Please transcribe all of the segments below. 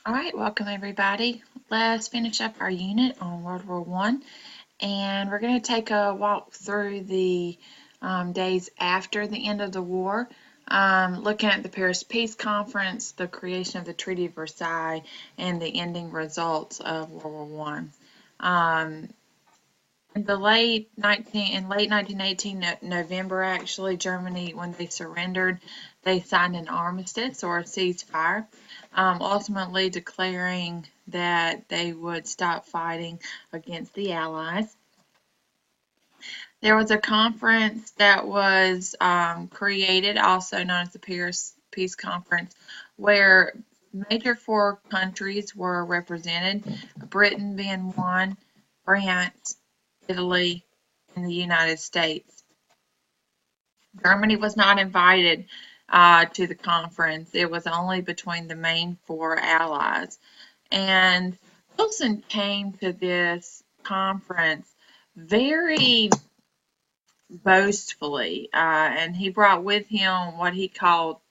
All right, welcome everybody. Let's finish up our unit on World War One, and we're going to take a walk through the days after the end of the war, looking at the Paris Peace Conference, the creation of the Treaty of Versailles, and the ending results of World War One. In late 1918, November actually, Germany, when they surrendered, they signed an armistice or a ceasefire, ultimately declaring that they would stop fighting against the Allies. There was a conference that was created, also known as the Paris Peace Conference, where major four countries were represented, Britain being one, France, Italy, and the United States. Germany was not invited to the conference. It was only between the main four allies. And Wilson came to this conference very boastfully, and he brought with him what he called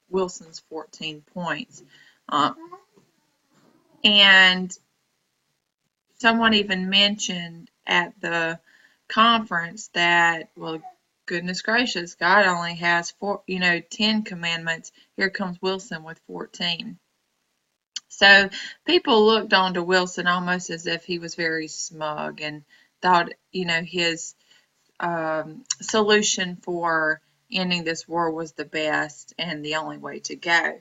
Wilson's 14 points. Uh, and someone even mentioned at the conference that, well, goodness gracious, God only has 10 commandments. Here comes Wilson with 14. So people looked on to Wilson almost as if he was very smug and thought, his solution for ending this war was the best and the only way to go.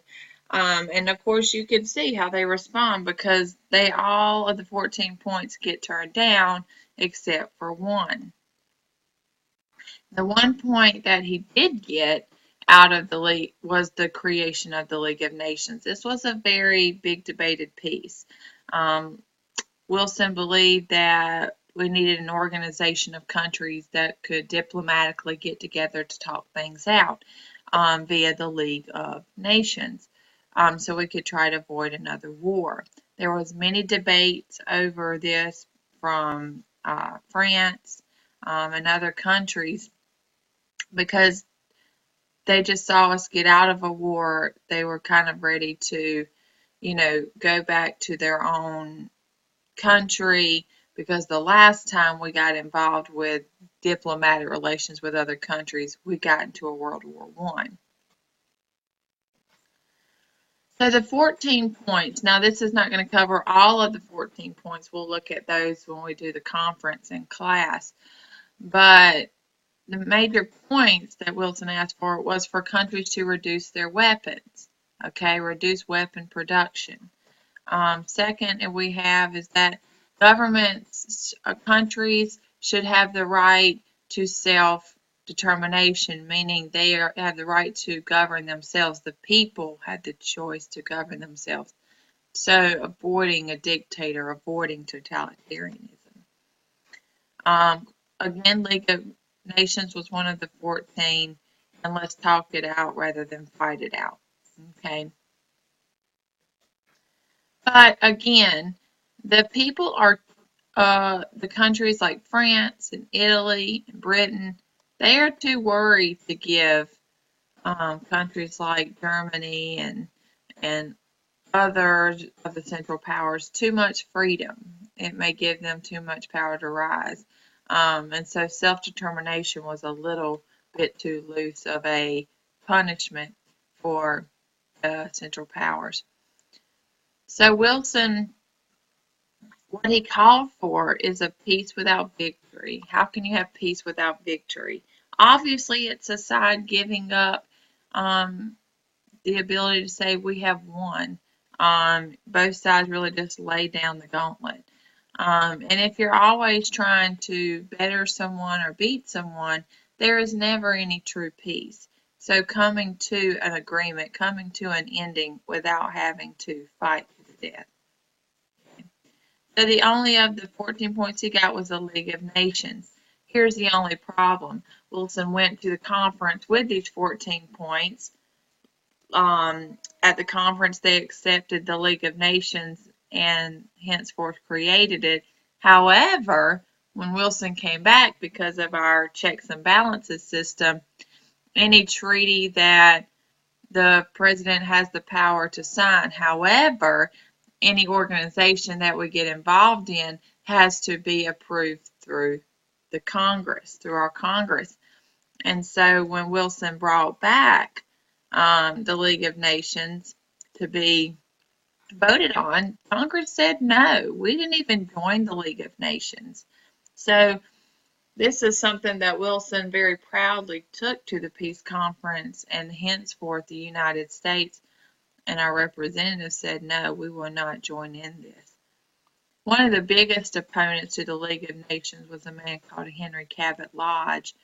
And of course, you can see how they respond because all of the 14 points get turned down except for one. The one point that he did get out of the League was the creation of the League of Nations. This was a very big debated piece. Wilson believed that we needed an organization of countries that could diplomatically get together to talk things out via the League of Nations, so we could try to avoid another war. There was many debates over this from France and other countries because they just saw us get out of a war. They were kind of ready to, go back to their own country because the last time we got involved with diplomatic relations with other countries, we got into a World War One. So the 14 points, now this is not going to cover all of the 14 points. We'll look at those when we do the conference in class. But the major points that Wilson asked for was for countries to reduce their weapons, reduce weapon production. Second, we have is that governments, countries should have the right to self-determination, meaning they have the right to govern themselves. The people had the choice to govern themselves. So avoiding a dictator, avoiding totalitarianism. Again, League of Nations was one of the 14, and let's talk it out rather than fight it out. Okay. But again, the people are the countries like France and Italy and Britain, they are too worried to give countries like Germany and others of the Central Powers too much freedom. It may give them too much power to rise. And so self-determination was a little bit too loose of a punishment for Central Powers. So Wilson, what he called for is a peace without victory. How can you have peace without victory? Obviously, it's a side giving up the ability to say we have won. Both sides really just lay down the gauntlet. And if you're always trying to better someone or beat someone, there is never any true peace. So coming to an agreement, coming to an ending without having to fight to the death. So the only of the 14 points he got was the League of Nations. Here's the only problem. Wilson went to the conference with these 14 points. At the conference, they accepted the League of Nations and henceforth created it. However, when Wilson came back, because of our checks and balances system, any treaty that the president has the power to sign. However, any organization that we get involved in has to be approved through the Congress, through our Congress. And so when Wilson brought back the League of Nations to be voted on, Congress said no. We didn't even join the League of Nations. So this is something that Wilson very proudly took to the peace conference, and henceforth the United States and our representatives said, no, we will not join in this. One of the biggest opponents to the League of Nations was a man called Henry Cabot Lodge,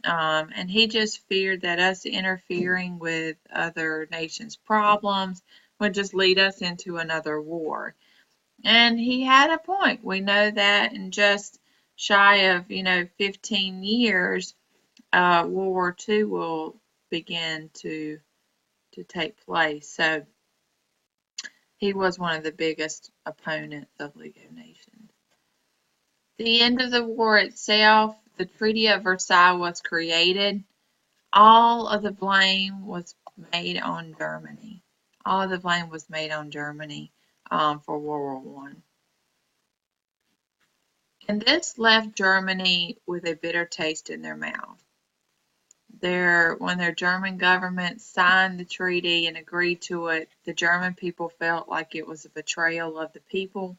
and he just feared that us interfering with other nations' problems would just lead us into another war. And he had a point. We know that in just shy of 15 years, World War II will begin to take place. So he was one of the biggest opponents of League of Nations. The end of the war itself, the Treaty of Versailles was created. All of the blame was made on Germany. All of the blame was made on Germany for World War I. And this left Germany with a bitter taste in their mouth. When their German government signed the treaty and agreed to it, the German people felt like it was a betrayal of the people,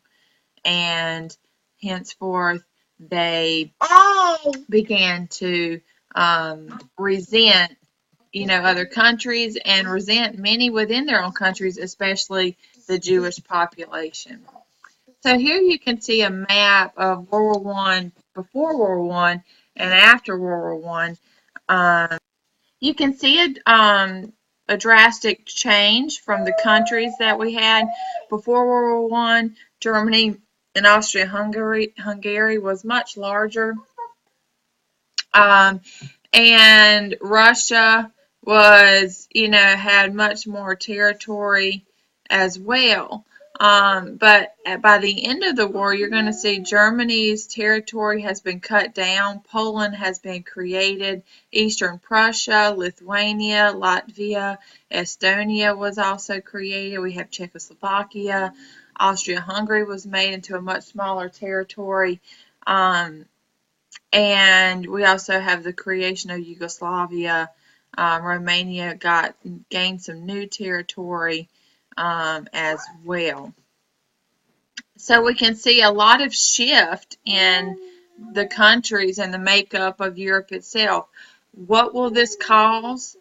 and henceforth they began to resent other countries and resent many within their own countries, especially the Jewish population. So here you can see a map of World War I, before World War I, and after World War I. You can see a drastic change from the countries that we had before World War I. Germany and Austria-Hungary was much larger, and Russia was, had much more territory as well. But by the end of the war, you're going to see Germany's territory has been cut down. Poland has been created. Eastern Prussia, Lithuania, Latvia, Estonia was also created. We have Czechoslovakia. Austria-Hungary was made into a much smaller territory. And we also have the creation of Yugoslavia. Romania gained some new territory as well. So we can see a lot of shift in the countries and the makeup of Europe itself. What will this cause?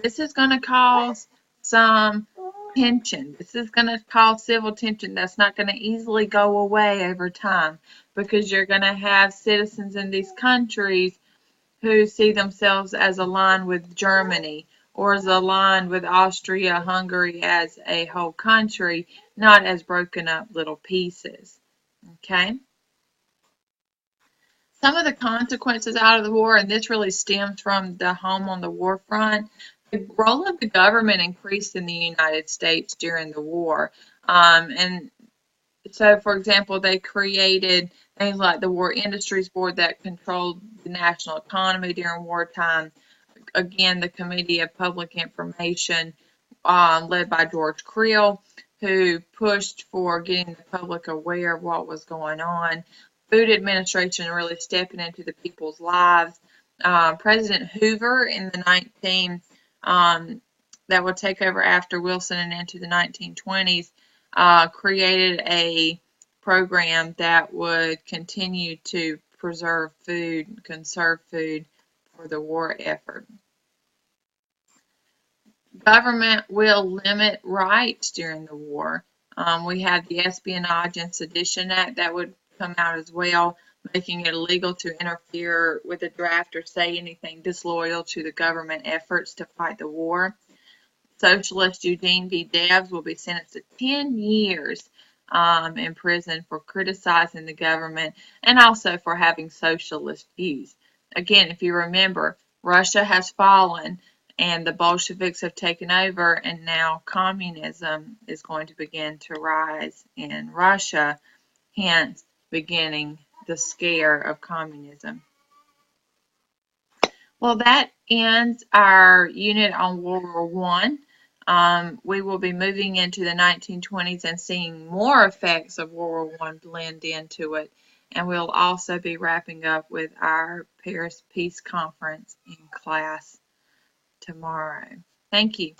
This is going to cause some tension. This is going to cause civil tension that's not going to easily go away over time, because you're going to have citizens in these countries who see themselves as aligned with Germany or as aligned with Austria-Hungary as a whole country, not as broken up little pieces. Okay? Some of the consequences out of the war, and this really stems from the Home on the War front, the role of the government increased in the United States during the war. And so, for example, they created things like the War Industries Board that controlled the national economy during wartime. Again, the Committee of Public Information, led by George Creel, who pushed for getting the public aware of what was going on. Food Administration really stepping into the people's lives. President Hoover in the that would take over after Wilson and into the 1920s, created a program that would continue to preserve food, conserve food for the war effort. Government will limit rights during the war. We have the Espionage and Sedition Act that would come out as well, making it illegal to interfere with a draft or say anything disloyal to the government efforts to fight the war. Socialist Eugene V. Debs will be sentenced to 10 years in prison for criticizing the government and also for having socialist views. Again, if you remember, Russia has fallen and the Bolsheviks have taken over, and now communism is going to begin to rise in Russia, hence beginning the scare of communism. Well, that ends our unit on World War I. We will be moving into the 1920s and seeing more effects of World War I blend into it. And we'll also be wrapping up with our Paris Peace Conference in class tomorrow. Thank you.